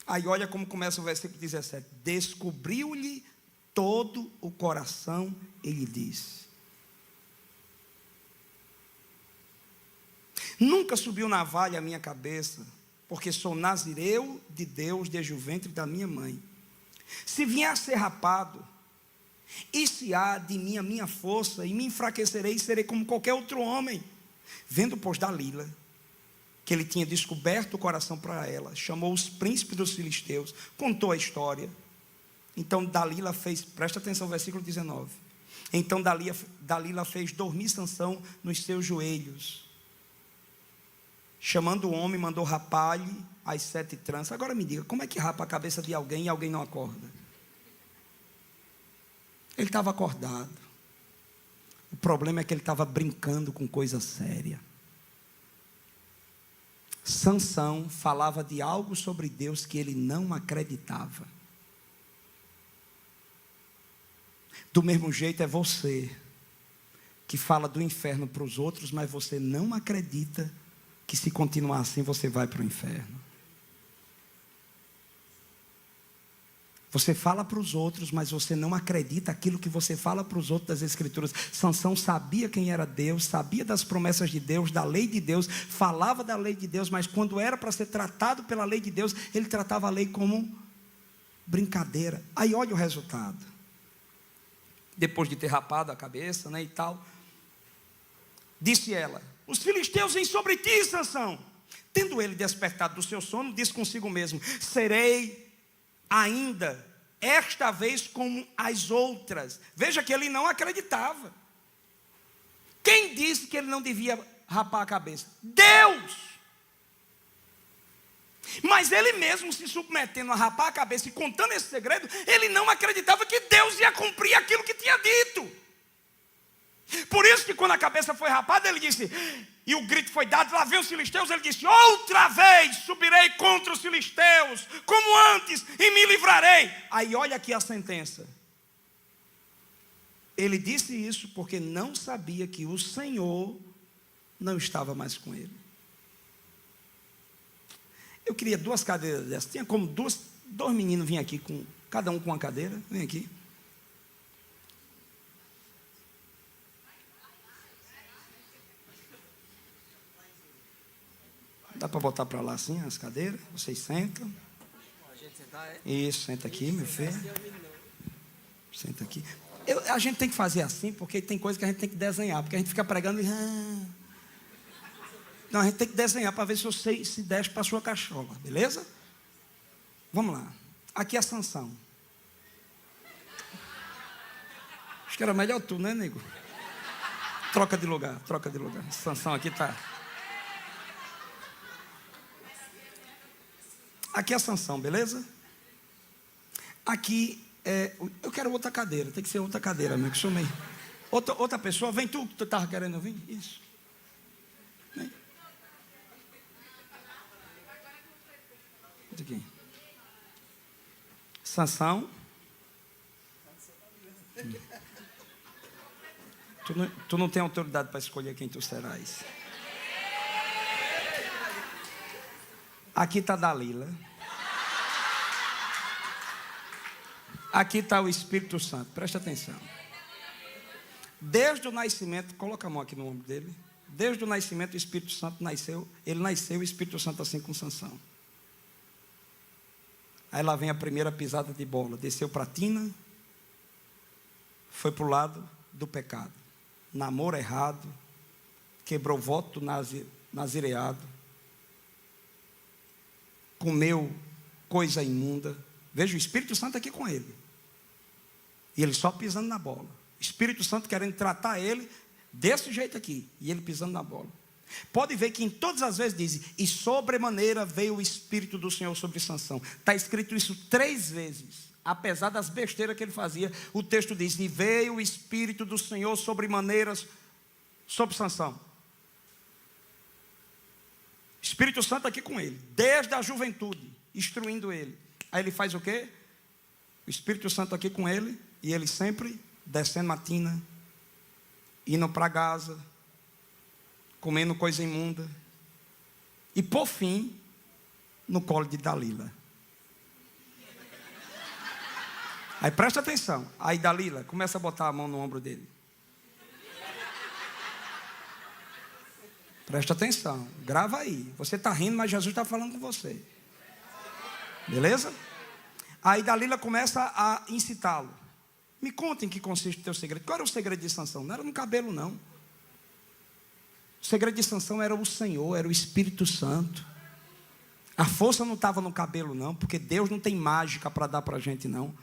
Aí olha como começa o versículo 17. Descobriu-lhe todo o coração, ele disse. Nunca subiu navalha a minha cabeça, porque sou nazireu de Deus desde o ventre da minha mãe. Se vier a ser rapado, e se há de mim a minha força, e me enfraquecerei e serei como qualquer outro homem. Vendo, pois, Dalila, que ele tinha descoberto o coração para ela, chamou os príncipes dos filisteus, contou a história. Então Dalila fez, presta atenção no versículo 19. Então Dalila fez dormir Sansão nos seus joelhos. Chamando o homem, mandou rapar-lhe as 7 tranças. Agora me diga, como é que rapa a cabeça de alguém e alguém não acorda? Ele estava acordado. O problema é que ele estava brincando com coisa séria. Sansão falava de algo sobre Deus que ele não acreditava. Do mesmo jeito é você que fala do inferno para os outros, mas você não acredita que se continuar assim você vai para o inferno. Você fala para os outros, mas você não acredita aquilo que você fala para os outros das Escrituras. Sansão sabia quem era Deus, sabia das promessas de Deus, da lei de Deus, falava da lei de Deus, mas quando era para ser tratado pela lei de Deus, ele tratava a lei como brincadeira. Aí olha o resultado. Depois de ter rapado a cabeça, né, e tal, disse ela, os filisteus vêm sobre ti, Sansão. Tendo ele despertado do seu sono, disse consigo mesmo, serei ainda esta vez como as outras. Veja que ele não acreditava. Quem disse que ele não devia rapar a cabeça? Deus. Mas ele mesmo se submetendo a rapar a cabeça e contando esse segredo, ele não acreditava que Deus ia cumprir aquilo que tinha dito. Por isso que quando a cabeça foi rapada, ele disse, e o grito foi dado, lá vem os filisteus, ele disse, outra vez subirei contra os filisteus, como antes, e me livrarei. Aí olha aqui a sentença. Ele disse isso porque não sabia que o Senhor não estava mais com ele. Eu queria 2 cadeiras dessas. Tinha como dois meninos virem aqui, cada um com uma cadeira. Vem aqui. Dá para botar para lá assim as cadeiras? Vocês sentam. Isso, senta aqui, meu filho. Senta aqui. A gente tem que fazer assim, porque tem coisa que a gente tem que desenhar. Porque a gente fica pregando e... Não, a gente tem que desenhar para ver se você se desce para a sua cachola. Beleza? Vamos lá. Aqui é a Sansão. Acho que era melhor tu, né, nego? Troca de lugar, troca de lugar. Sansão aqui está... Aqui é a Sansão, beleza? Aqui é... Eu quero outra cadeira, tem que ser outra cadeira, amigo. Sumei. Outra pessoa, vem tu que tu estava querendo vir? Isso. Vem. Aqui. Sansão. Tu não tem autoridade para escolher quem tu serás. Aqui está Dalila. Aqui está o Espírito Santo. Presta atenção. Desde o nascimento, coloca a mão aqui no ombro dele. Desde o nascimento o Espírito Santo nasceu. Ele nasceu o Espírito Santo assim com Sansão. Aí lá vem a primeira pisada de bola. Desceu para a tina. Foi para o lado. do pecado. Namoro errado, quebrou voto nazireado, comeu coisa imunda. Veja o Espírito Santo aqui com ele. E ele só pisando na bola. Espírito Santo querendo tratar ele desse jeito aqui. E ele pisando na bola. Pode ver que em todas as vezes diz: e sobremaneira veio o Espírito do Senhor sobre Sansão. Está escrito isso 3 vezes. Apesar das besteiras que ele fazia, o texto diz: e veio o Espírito do Senhor sobremaneiras sobre Sansão. Espírito Santo aqui com ele, desde a juventude, instruindo ele. Aí ele faz o quê? O Espírito Santo aqui com ele, e ele sempre descendo matina, indo para Gaza, comendo coisa imunda, e por fim, no colo de Dalila. Aí presta atenção, aí Dalila começa a botar a mão no ombro dele. Presta atenção, grava aí. Você está rindo, mas Jesus está falando com você. Beleza? Aí Dalila começa a incitá-lo. Me conta em que consiste o teu segredo. Qual era o segredo de Sansão? Não era no cabelo, não. O segredo de Sansão era o Senhor, era o Espírito Santo. A força não estava no cabelo, não, porque Deus não tem mágica para dar para a gente, não.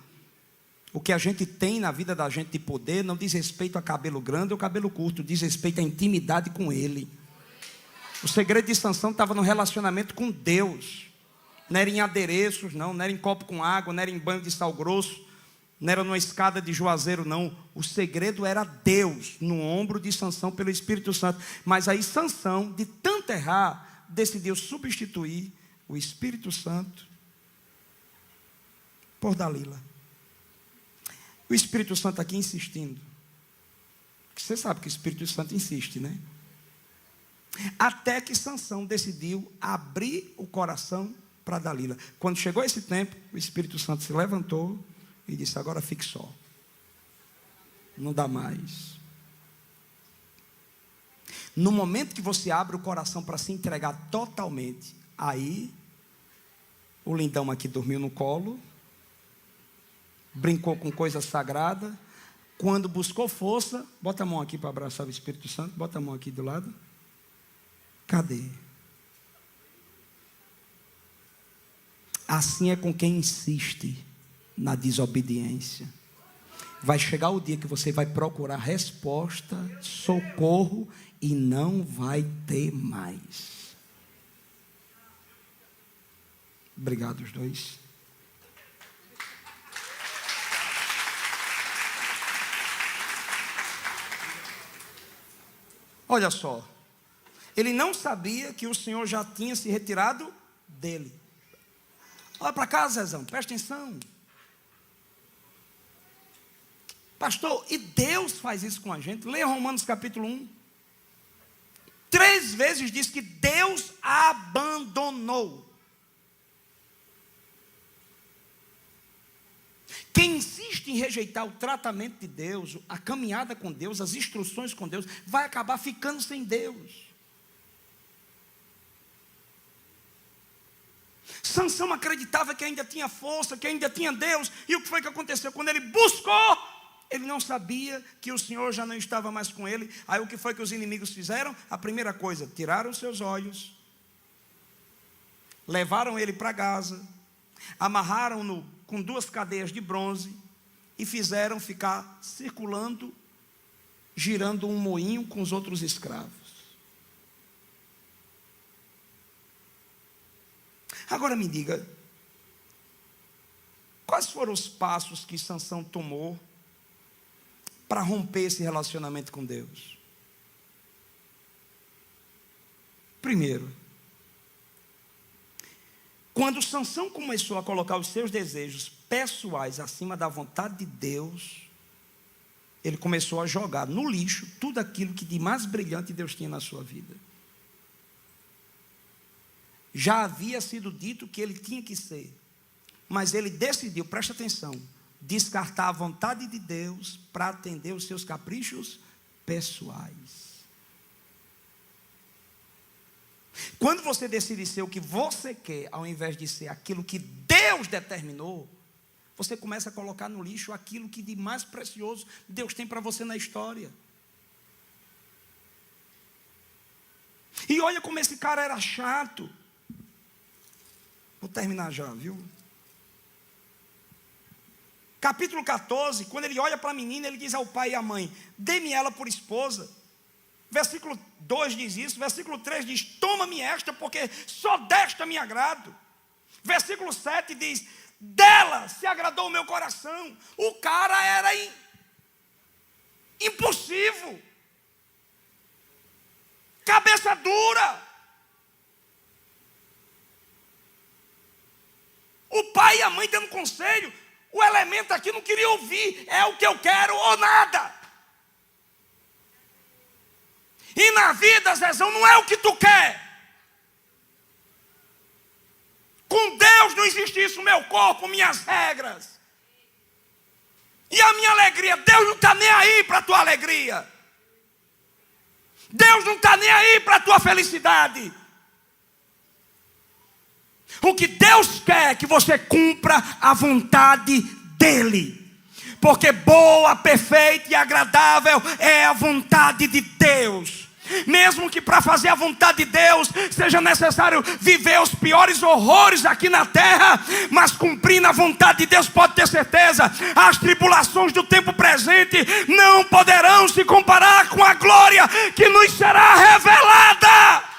O que a gente tem na vida da gente de poder não diz respeito a cabelo grande ou cabelo curto, diz respeito à intimidade com Ele. O segredo de Sansão estava no relacionamento com Deus. Não era em adereços, não era em copo com água, não era em banho de sal grosso, não era numa escada de juazeiro, não. O segredo era Deus no ombro de Sansão pelo Espírito Santo. Mas aí Sansão, de tanto errar, decidiu substituir o Espírito Santo por Dalila. O Espírito Santo aqui insistindo. Você sabe que o Espírito Santo insiste, né? Até que Sansão decidiu abrir o coração para Dalila. Quando chegou esse tempo, o Espírito Santo se levantou e disse: agora fique só. Não dá mais. No momento que você abre o coração para se entregar totalmente, aí o lindão aqui dormiu no colo, brincou com coisa sagrada. Quando buscou força, bota a mão aqui para abraçar o Espírito Santo, bota a mão aqui do lado. Cadê? Assim é com quem insiste na desobediência. Vai chegar o dia que você vai procurar resposta, socorro, e não vai ter mais. Obrigado, os dois. Olha só. Ele não sabia que o Senhor já tinha se retirado dele. Olha para cá, Zezão, presta atenção. Pastor, e Deus faz isso com a gente? Leia Romanos capítulo 1. 3 vezes diz que Deus abandonou. Quem insiste em rejeitar o tratamento de Deus, a caminhada com Deus, as instruções com Deus, vai acabar ficando sem Deus. Sansão acreditava que ainda tinha força, que ainda tinha Deus. E o que foi que aconteceu? Quando ele buscou, ele não sabia que o Senhor já não estava mais com ele. Aí o que foi que os inimigos fizeram? A primeira coisa, tiraram os seus olhos, levaram ele para Gaza, amarraram-no com 2 cadeias de bronze e fizeram ficar circulando, girando um moinho com os outros escravos. Agora me diga, quais foram os passos que Sansão tomou para romper esse relacionamento com Deus? Primeiro, quando Sansão começou a colocar os seus desejos pessoais acima da vontade de Deus, ele começou a jogar no lixo tudo aquilo que de mais brilhante Deus tinha na sua vida. Já havia sido dito que ele tinha que ser, mas ele decidiu, presta atenção, descartar a vontade de Deus para atender os seus caprichos pessoais. Quando você decide ser o que você quer, ao invés de ser aquilo que Deus determinou, você começa a colocar no lixo aquilo que de mais precioso Deus tem para você na história. E olha como esse cara era chato. Vou terminar já, viu? Capítulo 14, quando ele olha para a menina, ele diz ao pai e à mãe: dê-me ela por esposa. Versículo 2 diz isso. Versículo 3 diz: toma-me esta, porque só desta me agrado. Versículo 7 diz: dela se agradou o meu coração. O cara era impulsivo, cabeça dura. O pai e a mãe dando conselho. O elemento aqui não queria ouvir. É o que eu quero ou nada. E na vida, Zezão, não é o que tu quer. Com Deus não existe isso. Meu corpo, minhas regras. E a minha alegria. Deus não está nem aí para a tua alegria. Deus não está nem aí para a tua felicidade. O que Deus quer é que você cumpra a vontade dEle. Porque boa, perfeita e agradável é a vontade de Deus. Mesmo que para fazer a vontade de Deus seja necessário viver os piores horrores aqui na terra, mas cumprindo a vontade de Deus, pode ter certeza, as tribulações do tempo presente não poderão se comparar com a glória que nos será revelada.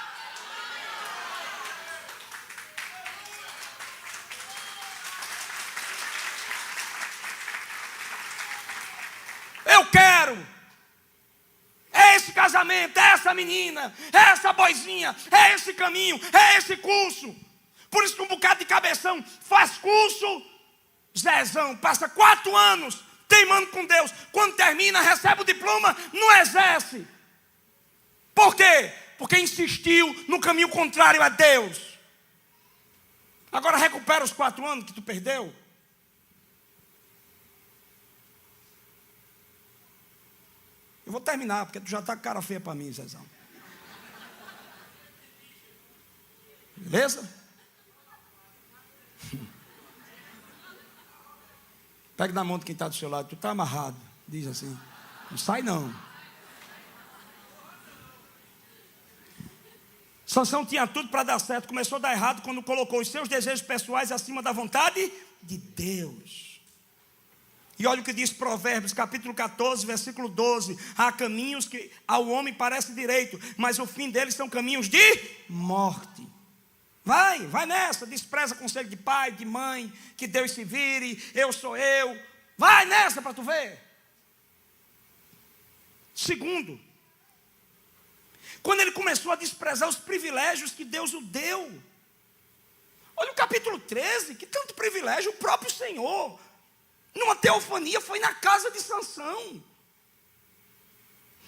Eu quero é esse casamento, é essa menina, é essa boizinha, é esse caminho, é esse curso. Por isso que um bocado de cabeção faz curso, Zezão, passa 4 anos teimando com Deus. Quando termina, recebe o diploma, não exerce. Por quê? Porque insistiu no caminho contrário a Deus. Agora recupera os 4 anos que tu perdeu. Eu vou terminar, porque tu já está com cara feia para mim, Zezão. Beleza? Pega na mão de quem está do seu lado. Tu está amarrado. Diz assim: não sai não. Sansão tinha tudo para dar certo. Começou a dar errado quando colocou os seus desejos pessoais acima da vontade de Deus. E olha o que diz Provérbios, capítulo 14, versículo 12. Há caminhos que ao homem parece direito, mas o fim deles são caminhos de morte. Vai nessa, despreza conselho de pai, de mãe, que Deus se vire, eu sou eu. Vai nessa para tu ver. Segundo, quando ele começou a desprezar os privilégios que Deus o deu. Olha o capítulo 13, que tanto privilégio, o próprio Senhor, numa teofania, foi na casa de Sansão.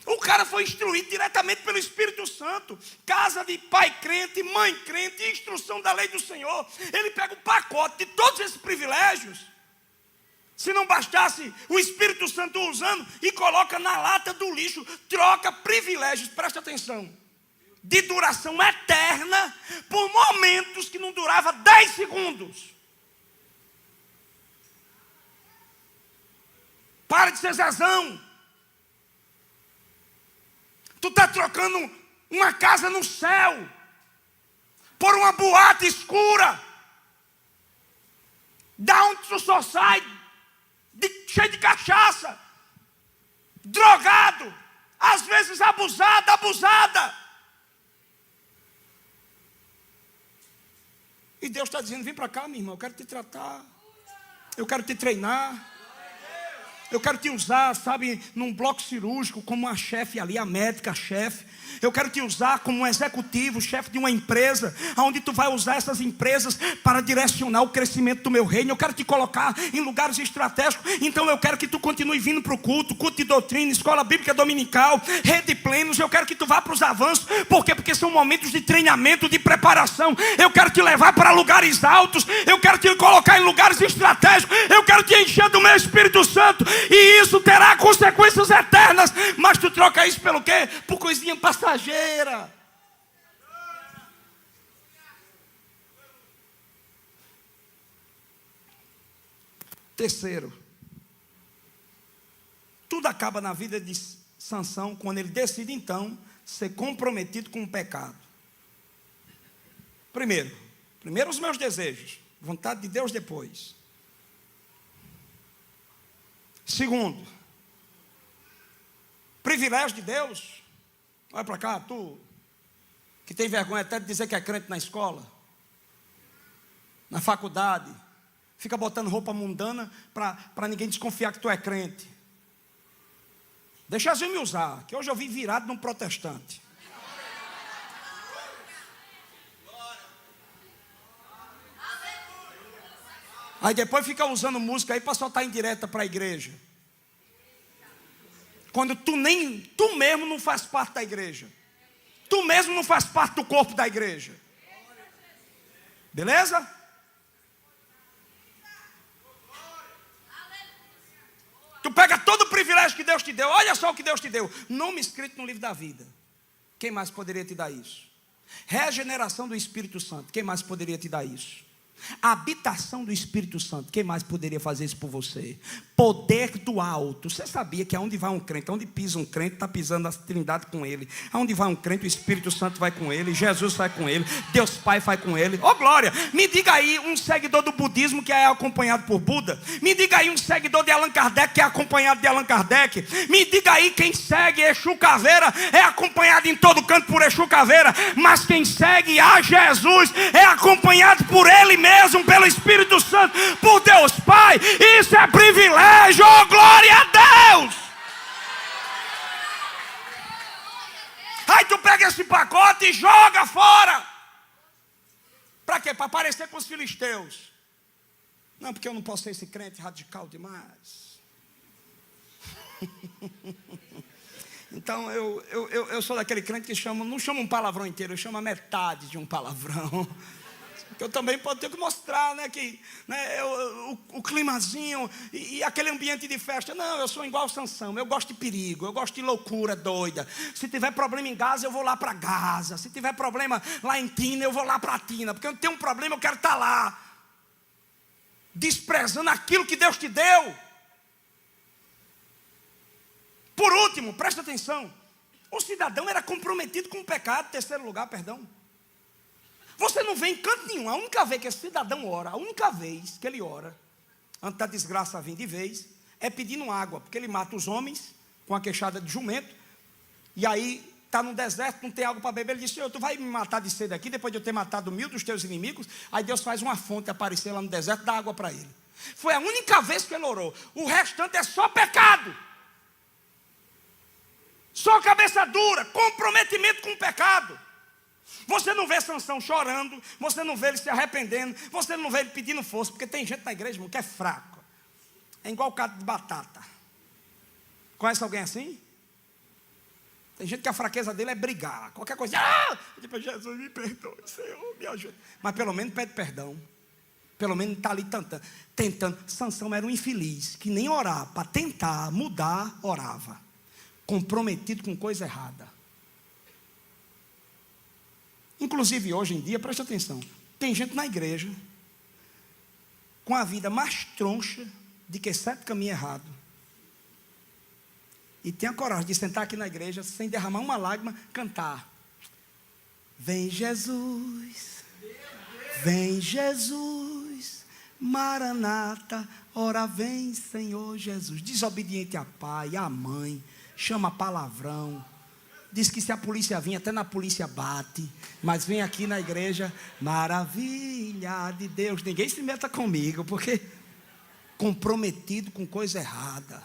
O cara foi instruído diretamente pelo Espírito Santo. Casa de pai crente, mãe crente, instrução da lei do Senhor. Ele pega o pacote de todos esses privilégios. Se não bastasse o Espírito Santo usando, e coloca na lata do lixo. Troca privilégios, presta atenção, de duração eterna, por momentos que não durava 10 segundos. Para de ser Zezão. Tu está trocando uma casa no céu por uma boate escura, da onde tu só sai cheio de cachaça, drogado, às vezes abusada. E Deus está dizendo: vem para cá, minha irmã, eu quero te tratar, eu quero te treinar. Eu quero te usar, sabe, num bloco cirúrgico, como uma chefe ali, a médica, a chefe. Eu quero te usar como um executivo, chefe de uma empresa, onde tu vai usar essas empresas para direcionar o crescimento do meu reino. Eu quero te colocar em lugares estratégicos. Então eu quero que tu continue vindo para o culto de doutrina, escola bíblica dominical, rede plenos. Eu quero que tu vá para os avanços. Por quê? Porque são momentos de treinamento, de preparação. Eu quero te levar para lugares altos. Eu quero te colocar em lugares estratégicos. Eu quero te encher do meu Espírito Santo. E isso terá consequências eternas. Mas tu troca isso pelo quê? Por coisinha passageira. Terceiro, tudo acaba na vida de Sansão quando ele decide então ser comprometido com o pecado. Primeiro os meus desejos, vontade de Deus depois. Segundo, privilégio de Deus. Olha para cá, tu que tem vergonha até de dizer que é crente na escola, na faculdade, fica botando roupa mundana para ninguém desconfiar que tu é crente. Deixa Jesus me usar, que hoje eu vim virado num protestante. Aí depois fica usando música aí para soltar indireta para a igreja. Quando tu mesmo não faz parte da igreja. Tu mesmo não faz parte do corpo da igreja. Beleza? Tu pega todo o privilégio que Deus te deu. Olha só o que Deus te deu. Nome escrito no livro da vida. Quem mais poderia te dar isso? Regeneração do Espírito Santo. Quem mais poderia te dar isso? A habitação do Espírito Santo. Quem mais poderia fazer isso por você? Poder do alto. Você sabia que aonde vai um crente, aonde pisa um crente, está pisando a Trindade com ele. Aonde vai um crente, o Espírito Santo vai com ele, Jesus vai com ele, Deus Pai vai com ele. Oh glória, me diga aí um seguidor do budismo que é acompanhado por Buda. Me diga aí um seguidor de Allan Kardec que é acompanhado de Allan Kardec. Me diga aí quem segue Exu Caveira é acompanhado em todo canto por Exu Caveira. Mas quem segue a Jesus é acompanhado por ele mesmo, pelo Espírito Santo, por Deus Pai. Isso é privilégio, oh glória a Deus. Aí tu pega esse pacote e joga fora. Para quê? Para parecer com os filisteus. Não, porque eu não posso ser esse crente radical demais. Então eu sou daquele crente que não chama um palavrão inteiro, eu chamo a metade de um palavrão. Eu também posso ter que mostrar, né, que né, o climazinho e aquele ambiente de festa. Não, eu sou igual Sansão, eu gosto de perigo, eu gosto de loucura doida. Se tiver problema em Gaza, eu vou lá para Gaza. Se tiver problema lá em Tina, eu vou lá para Tina. Porque eu tenho um problema, eu quero estar lá. Desprezando aquilo que Deus te deu. Por último, presta atenção. O cidadão era comprometido com o pecado. Terceiro lugar, perdão. Você não vê em canto nenhum. A única vez que esse cidadão ora, a única vez que ele ora, antes da desgraça vir de vez, é pedindo água, porque ele mata os homens com a queixada de jumento, e aí está no deserto, não tem água para beber. Ele diz: Senhor, tu vai me matar de sede aqui, depois de eu ter matado 1000 dos teus inimigos. Aí Deus faz uma fonte aparecer lá no deserto, dá água para ele. Foi a única vez que ele orou. O restante é só pecado, só cabeça dura, comprometimento com o pecado. Você não vê Sansão chorando, você não vê ele se arrependendo, você não vê ele pedindo força, porque tem gente na igreja, irmão, que é fraco. É igual o caco de batata. Conhece alguém assim? Tem gente que a fraqueza dele é brigar. Qualquer coisa, tipo, Jesus me perdoe, Senhor, me ajuda. Mas pelo menos pede perdão. Pelo menos está ali tentando. Sansão era um infeliz, que nem orar, para tentar mudar, orava. Comprometido com coisa errada. Inclusive hoje em dia, preste atenção, tem gente na igreja com a vida mais troncha de que 7 caminhos errados. E tem a coragem de sentar aqui na igreja sem derramar uma lágrima, cantar: vem Jesus, vem Jesus, Maranata, ora vem Senhor Jesus. Desobediente a pai, a mãe, chama palavrão. Diz que se a polícia vir, até na polícia bate. Mas vem aqui na igreja, maravilha de Deus. Ninguém se meta comigo, porque comprometido com coisa errada.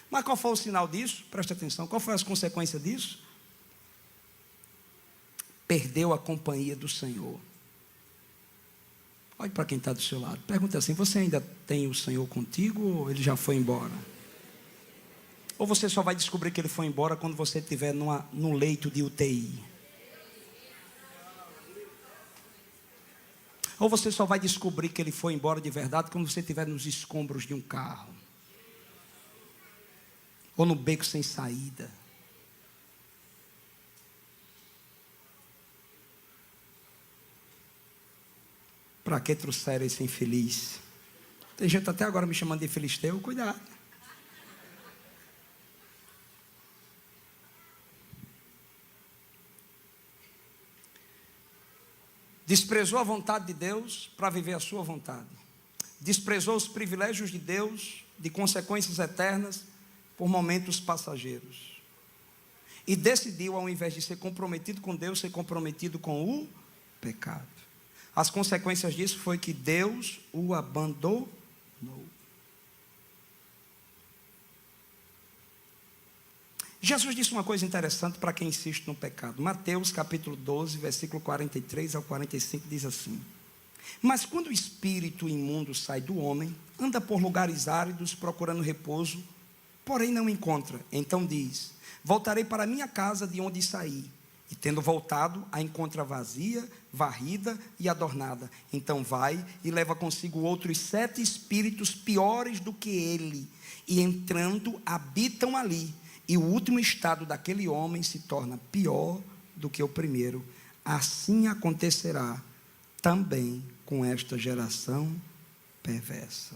Mas qual foi o sinal disso? Presta atenção, qual foi as consequências disso? Perdeu a companhia do Senhor. Olhe para quem está do seu lado. Pergunta assim: você ainda tem o Senhor contigo ou ele já foi embora? Ou você só vai descobrir que ele foi embora quando você estiver no leito de UTI? Ou você só vai descobrir que ele foi embora de verdade quando você estiver nos escombros de um carro? Ou no beco sem saída? Para que trouxeram esse infeliz Tem gente até agora me chamando de filisteu, cuidado. Desprezou a vontade de Deus para viver a sua vontade. Desprezou os privilégios de Deus, de consequências eternas, por momentos passageiros. E decidiu, ao invés de ser comprometido com Deus, ser comprometido com o pecado. As consequências disso foi que Deus o abandonou. Jesus disse uma coisa interessante para quem insiste no pecado. Mateus capítulo 12, versículo 43 ao 45 diz assim: mas quando o espírito imundo sai do homem, anda por lugares áridos procurando repouso, porém não encontra. Então diz: voltarei para a minha casa de onde saí. E tendo voltado, a encontra vazia, varrida e adornada. Então vai e leva consigo outros 7 espíritos piores do que ele. E entrando, habitam ali. E o último estado daquele homem se torna pior do que o primeiro. Assim acontecerá também com esta geração perversa.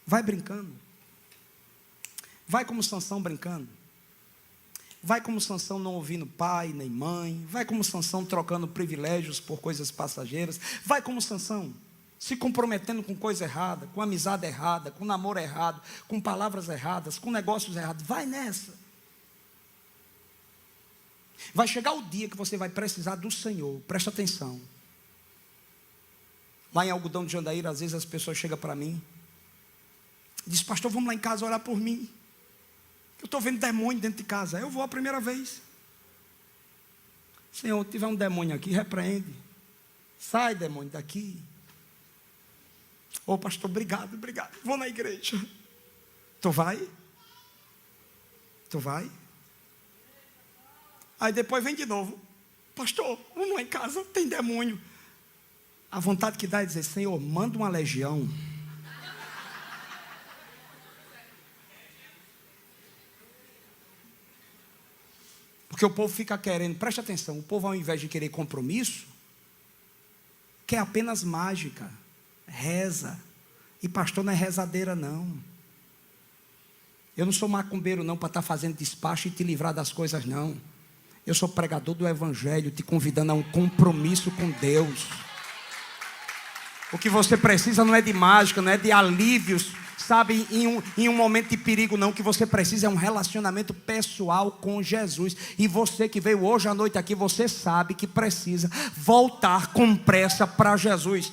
Vai brincando. Vai como Sansão brincando. Vai como Sansão não ouvindo pai nem mãe. Vai como Sansão trocando privilégios por coisas passageiras. Vai como Sansão se comprometendo com coisa errada, com amizade errada, com namoro errado, com palavras erradas, com negócios errados. Vai nessa. Vai chegar o dia que você vai precisar do Senhor. Presta atenção. Lá em Algodão de Jandaíra, às vezes as pessoas chegam para mim, diz: pastor, vamos lá em casa orar por mim. Eu estou vendo demônio dentro de casa. Eu vou a primeira vez. Senhor, se tiver um demônio aqui, repreende. Sai, demônio, daqui. Ô pastor, obrigado. Vou na igreja. Tu vai? Tu vai? Aí depois vem de novo. Pastor, vamos lá em casa, tem demônio. A vontade que dá é dizer: Senhor, manda uma legião. Porque o povo fica querendo, preste atenção, o povo, ao invés de querer compromisso, quer apenas mágica, reza. E pastor não é rezadeira não. Eu não sou macumbeiro não para estar fazendo despacho e te livrar das coisas não. Eu sou pregador do evangelho, te convidando a um compromisso com Deus. O que você precisa não é de mágica, não é de alívios, sabe, em um momento de perigo não. O que você precisa é um relacionamento pessoal com Jesus. E você que veio hoje à noite aqui, você sabe que precisa voltar com pressa para Jesus.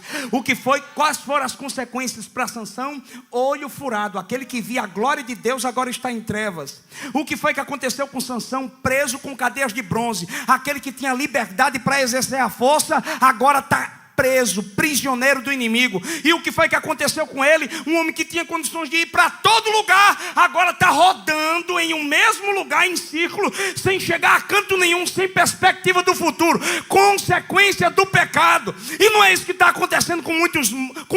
Quais foram as consequências para Sansão? Olho furado. Aquele que via a glória de Deus agora está em trevas. O que foi que aconteceu com Sansão? Preso com cadeias de bronze. Aquele que tinha liberdade para exercer a força, agora está preso, prisioneiro do inimigo. E o que foi que aconteceu com ele? Um homem que tinha condições de ir para todo lugar, agora está rodando em um mesmo lugar em círculo, sem chegar a canto nenhum, sem perspectiva do futuro. Consequência do pecado. E não é isso que está acontecendo com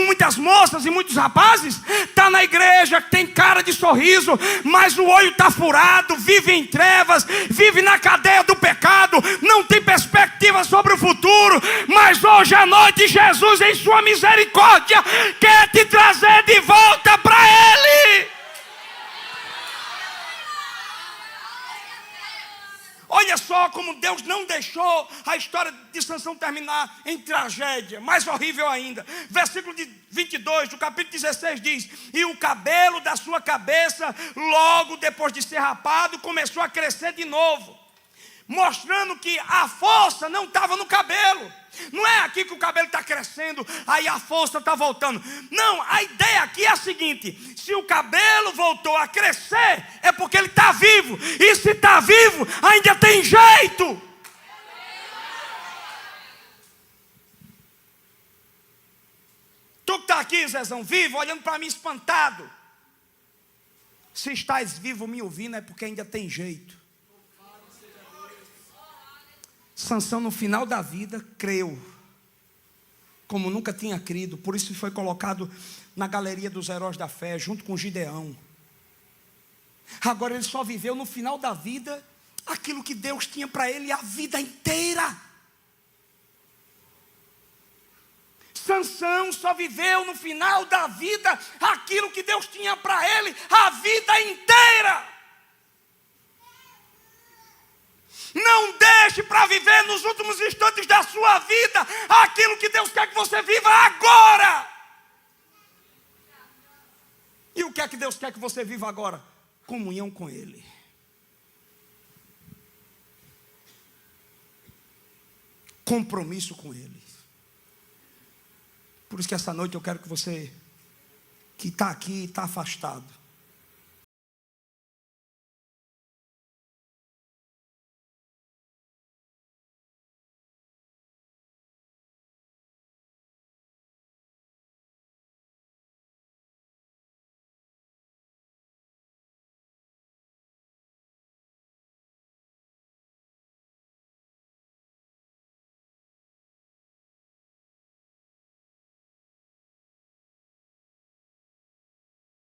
muitas moças e muitos rapazes? Está na igreja, tem cara de sorriso, mas o olho está furado, vive em trevas, vive na cadeia do pecado, não tem perspectiva sobre o futuro. Mas hoje à noite Jesus, em sua misericórdia, quer te trazer de volta para Ele. Olha só como Deus não deixou a história de Sansão terminar em tragédia. Mais horrível ainda. Versículo 22 do capítulo 16 diz: e o cabelo da sua cabeça, logo depois de ser rapado, começou a crescer de novo, mostrando que a força não estava no cabelo. Não é aqui que o cabelo está crescendo, aí a força está voltando. Não, a ideia aqui é a seguinte: se o cabelo voltou a crescer, é porque ele está vivo. E se está vivo, ainda tem jeito. Tu que está aqui, Zezão, vivo, olhando para mim espantado. Se estás vivo me ouvindo, é porque ainda tem jeito. Sansão, no final da vida, creu como nunca tinha crido. Por isso foi colocado na galeria dos heróis da fé, junto com Gideão. Agora ele só viveu no final da vida aquilo que Deus tinha para ele a vida inteira. Sansão só viveu no final da vida aquilo que Deus tinha para ele a vida inteira. Não deixe para viver nos últimos instantes da sua vida aquilo que Deus quer que você viva agora. E o que é que Deus quer que você viva agora? Comunhão com Ele. Compromisso com Ele. Por isso que essa noite eu quero que você, que está aqui e está afastado,